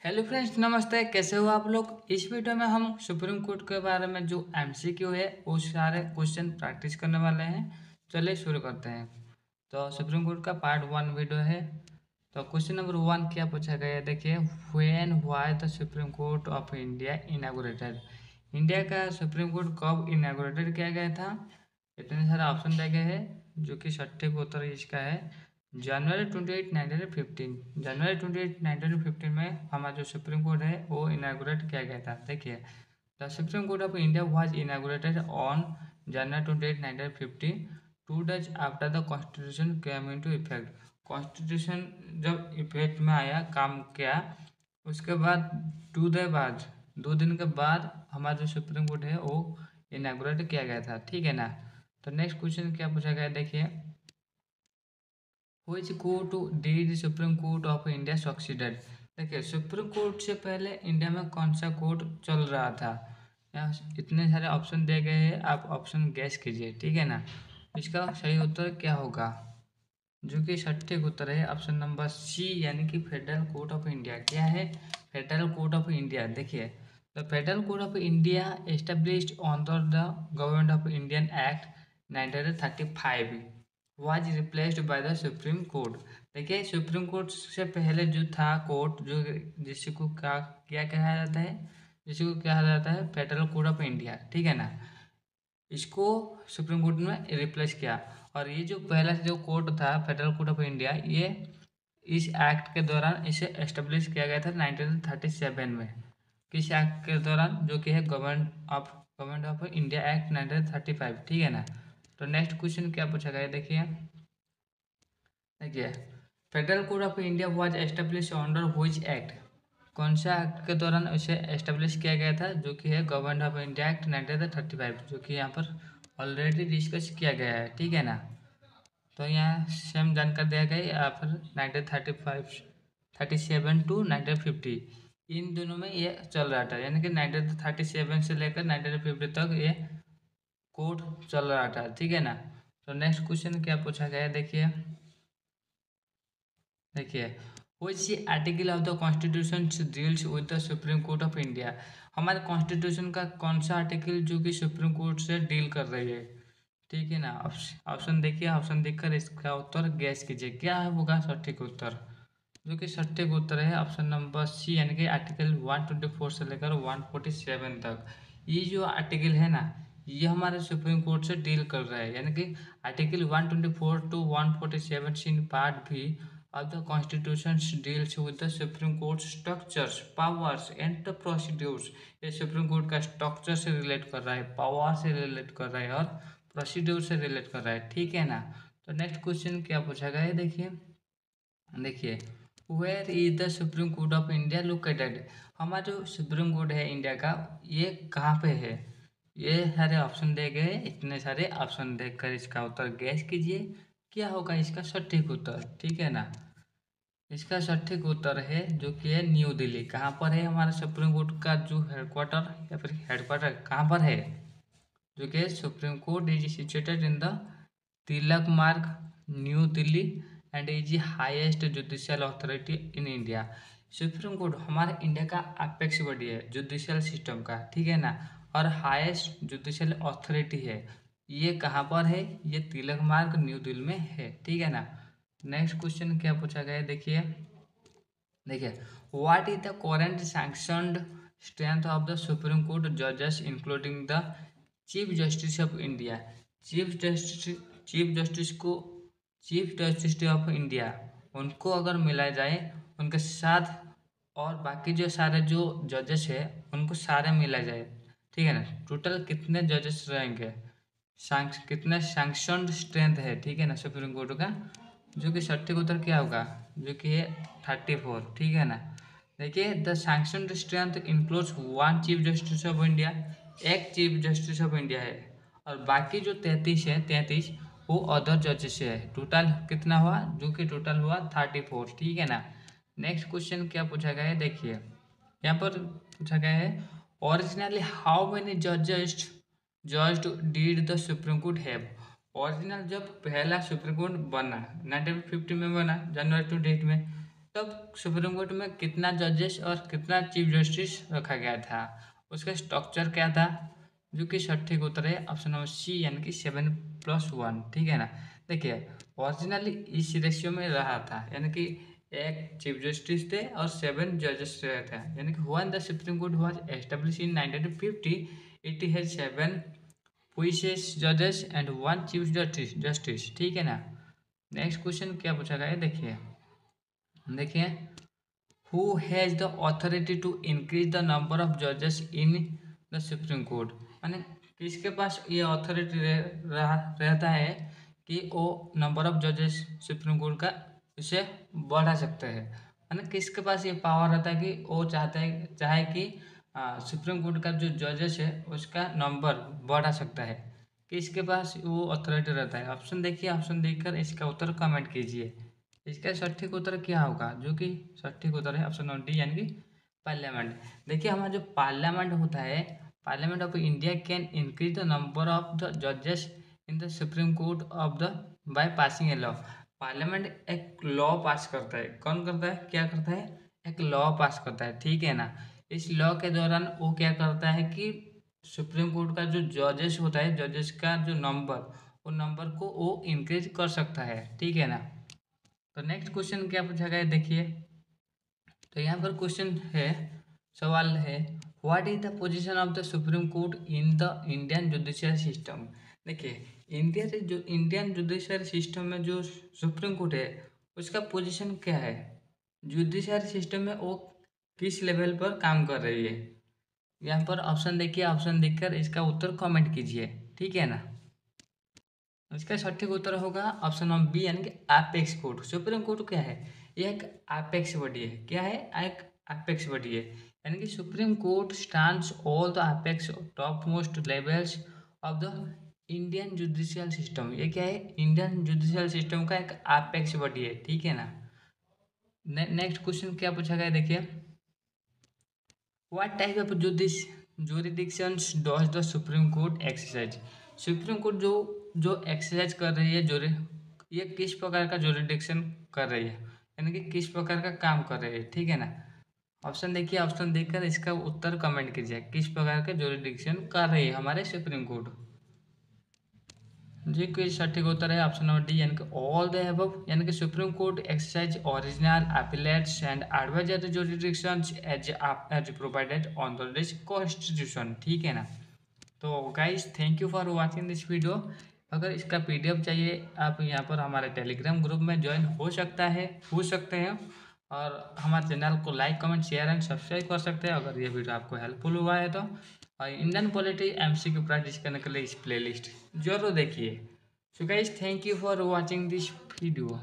Hello friends, नमस्ते। कैसे हो आप लोग। इस वीडियो में हम सुप्रीम कोर्ट के बारे में जो एमसीक्यू है वो सारे क्वेश्चन प्रैक्टिस करने वाले हैं। चलिए शुरू करते हैं। तो सुप्रीम कोर्ट का पार्ट 1 वीडियो है। तो क्वेश्चन नंबर 1 क्या पूछा गया है, देखिए। When why the Supreme Court of India inaugurated. India का सुप्रीम कोर्ट कब इनॉग्रेटेड किया गया था। इतने सारे ऑप्शन दिए गए हैं जो कि सटीक उत्तर इसका है जनवरी 28 1915। जनवरी 28 1915 में हमारा जो सुप्रीम कोर्ट है वो इनागुरेट किया गया था। देखिए, the Supreme Court of India was inaugurated on January 28 1915 2 days after the constitution came into effect. Constitution जब इफेक्ट में आया, काम किया, उसके बाद 2 दिन के बाद हमारा जो सुप्रीम कोर्ट है वो इनागुरेट किया गया था। ठीक है ना। तो नेक्स्ट क्वेश्चन क्या पूछा गया, देखिए। Which court did supreme Court of India succeeded. देखिए, सुप्रीम कोर्ट से पहले इंडिया में कौन सा कोर्ट चल रहा था। यहाँ इतने सारे ऑप्शन दिए गए हैं, आप ऑप्शन गैस कीजिए। ठीक है ना। इसका सही उत्तर क्या होगा, जो कि सटीक उत्तर है ऑप्शन नंबर सी, यानी कि फेडरल कोर्ट ऑफ इंडिया। क्या है, फेडरल कोर्ट ऑफ इंडिया। देखिए, the federal court of India established under the government of Indian act 1935 was replaced by the Supreme court. देखिए, सुप्रीम कोर्ट से पहले जो था कोर्ट, जो जिसको क्या कहा जाता है, जिसको कहा जाता है फेडरल कोर्ट ऑफ इंडिया। ठीक है ना। इसको सुप्रीम कोर्ट ने रिप्लेस किया। और ये जो पहला जो कोर्ट था फेडरल कोर्ट ऑफ इंडिया, ये इस एक्ट के दौरान इसे एस्टेब्लिश किया गया था 1937 में। किस एक्ट के दौरान, जो कि है गवर्नमेंट ऑफ इंडिया एक्ट 1935। ठीक है ना। तो नेक्स्ट क्वेश्चन क्या पूछा गया, देखिए। देखिए, federal court of India was establish under which act. कौन सा एक्ट के दौरान इसे एस्टेब्लिश किया गया था, जो कि है गवर्नमेंट ऑफ इंडिया एक्ट 1935, जो कि यहाँ पर ऑलरेडी डिस्कस किया गया है। ठीक है ना। तो यहाँ सेम जानकारी दिया गया है, यहाँ पर 1935 37 टू 1950 इन दोनों में ये चल रहा था, यानी कि 1937 से लेकर 1950 तक ये कोर्ट चल रहा था। ठीक है ना। तो नेक्स्ट क्वेश्चन क्या पूछा गया है, देखिए। देखिए, which article of the constitution deals with the Supreme Court of India. हमारे कॉन्स्टिट्यूशन का कौन सा आर्टिकल जो कि सुप्रीम कोर्ट से डील कर रही है। ठीक है ना। ऑप्शन देखिए, ऑप्शन देखकर इसका उत्तर गैस कीजिए, क्या होगा सटीक उत्तर। जो कि सटीक उत्तर है ऑप्शन नंबर सी, यानी कि आर्टिकल 124 से लेकर 147 तक। ये जो आर्टिकल है ना, ये हमारे सुप्रीम कोर्ट से डील कर रहा है, यानी कि आर्टिकल 124 टू 147 इन पार्ट भी of the Constitution deals with the Supreme Court structures, powers and the procedures। ये सुप्रीम कोर्ट का स्ट्रक्चर से रिलेट कर रहा है, पावर से रिलेट कर रहा है और प्रोसीड्यूर से रिलेट कर रहा है। ठीक है ना। तो नेक्स्ट क्वेश्चन क्या पूछा गया है, देखिए। देखिए, where is the Supreme Court of India located. हमारा जो सुप्रीम कोर्ट है इंडिया का, ये कहाँ पे है। ये सारे ऑप्शन दिए गए, इतने सारे ऑप्शन देखकर इसका उत्तर गैस कीजिए, क्या होगा इसका सटीक उत्तर। ठीक है ना। इसका सटीक उत्तर है जो कि है न्यू दिल्ली। कहाँ पर है हमारा सुप्रीम कोर्ट का जो हेडक्वार्टर या फिर हेडक्वार्टर कहाँ पर है, जो कि Supreme Court is situated in the Tilak Marg, New Delhi, and is highest judicial authority in India. Supreme Court हमारे इंडिया का अपेक्स बॉडी है जुडिशियल सिस्टम का। ठीक है ना। और हाईएस्ट जुडिशियल अथॉरिटी है। ये कहाँ पर है, ये तिलक मार्ग न्यू दिल्ली में है। ठीक है ना। नेक्स्ट क्वेश्चन क्या पूछा गया है, देखिए। देखिए, what is the current sanctioned strength of the Supreme Court जजेस including the Chief Justice of India. Chief Justice of India, उनको अगर मिलाया जाए उनके साथ और बाकी जो सारे जो जजेस है उनको सारे मिला जाए, ठीक है ना, टोटल कितने जजेस रहेंगे, कितने सैंक्शनड स्ट्रेंथ है, ठीक है ना, सुप्रीम कोर्ट का, जो कि सटीक उत्तर क्या होगा, जो कि है 34। ठीक है ना। देखिए, the sanctioned strength includes 1 chief Justice of India, एक चीफ जस्टिस ऑफ इंडिया है, और बाकी जो 33 है, 33 वो अदर जजेस है। टोटल कितना हुआ, जो कि टोटल हुआ 34। ठीक है ना। नेक्स्ट क्वेश्चन क्या पूछा गया है, देखिए। यहाँ पर पूछा गया है, ओरिजिनली हाउ मेनी जजेस judged did the Supreme court have. Original जब पहला सुप्रीम कोर्ट बना 1950 में बना, जनवरी 28 में, तब सुप्रीम कोर्ट में कितना जजेस और कितना चीफ जस्टिस रखा गया था, उसका स्ट्रक्चर क्या था, जो कि सटीक उत्तर है ऑप्शन नंबर सी यानी कि 7+1। ठीक है ना। देखिए ओरिजिनली इस रेशियो में रहा था, यानी कि एक चीफ जस्टिस थे और 7 जजेस रहे थे, यानी कि when the Supreme court was establish in 1950 it has 7 पुइसेस जजेस एंड 1 चीफ जस्टिस। ठीक है ना। नेक्स्ट क्वेश्चन क्या पूछा गया है, देखिए देखिए who has the authority to increase the number of जजेस इन द सुप्रीम कोर्ट, माने किसके पास ये अथॉरिटी रहता है कि वो नंबर ऑफ जजेस सुप्रीम कोर्ट का उसे बढ़ा सकते हैं, माने किसके पास ये पावर रहता है कि वो चाहे कि सुप्रीम कोर्ट का जो जजेस है उसका नंबर बढ़ा सकता है, किसके पास वो अथॉरिटी रहता है। ऑप्शन देखिए, ऑप्शन देखकर इसका उत्तर कमेंट कीजिए। इसका सटीक उत्तर क्या होगा, जो कि सटीक उत्तर है ऑप्शन नंबर डी यानी कि पार्लियामेंट। देखिए हमारा जो पार्लियामेंट होता है, parliament of India can increase the number of the जजेस in the Supreme Court of the by passing a law. Parliament एक लॉ पास करता है, कौन करता है, क्या करता है, एक लॉ पास करता है। ठीक है ना। इस लॉ के दौरान वो क्या करता है कि सुप्रीम कोर्ट का जो जजेस होता है, जजेस का जो नंबर, वो नंबर को वो इंक्रीज कर सकता है। ठीक है ना। तो नेक्स्ट क्वेश्चन क्या पूछा गया है, देखिए तो यहाँ पर क्वेश्चन है, सवाल है what is the position of the Supreme court in the Indian judicial system. देखिए इंडिया से जो इंडियन जुडिशियल सिस्टम में जो सुप्रीम कोर्ट है उसका पोजीशन क्या है, जुडिशियल सिस्टम में वो किस लेवल पर काम कर रही है। यहाँ पर ऑप्शन देखिए, ऑप्शन देखकर इसका उत्तर कमेंट कीजिए। ठीक है ना। इसका सटीक उत्तर होगा ऑप्शन नंबर बी यानी कि एपेक्स कोर्ट। सुप्रीम कोर्ट क्या है, ये एक एपेक्स बॉडी है। क्या है, एक एपेक्स बॉडी है, यानी कि Supreme court stands all the apex top most levels of the Indian judicial system. ये क्या है, इंडियन जुडिशियल सिस्टम का एक एपेक्स बॉडी है। ठीक है ना। नेक्स्ट क्वेश्चन क्या पूछा गया है, देखिए what type of jurisdictions does the Supreme Court exercise. Supreme Court जो जो एक्सरसाइज कर रही है, ये किस प्रकार का जुरिडिक्शन कर रही है, यानी कि किस प्रकार का काम कर रही है। ठीक है ना। ऑप्शन देखिए, ऑप्शन देखकर इसका उत्तर कमेंट कीजिए, किस प्रकार के जुरिडिक्शन कर रही है हमारे सुप्रीम कोर्ट। जी कोई सटीक उत्तर है ऑप्शन नंबर डी यानी कि ऑल द अबव, यानी कि Supreme Court exercise original appellates and advisory jurisdictions as provided on the this constitution. ठीक है ना। तो guys thank you for watching this video. अगर इसका पीडीएफ चाहिए आप यहाँ पर हमारे टेलीग्राम ग्रुप में ज्वाइन हो सकते हैं और हमारे चैनल को like comment share and subscribe कर सकते हैं अगर ये वीडियो आपको हेल्पफुल हुआ है तो। और इंडियन पॉलिटी एमसीक्यू प्रैक्टिस करने के लिए इस प्लेलिस्ट जरूर देखिए। So guys thank you for watching this video.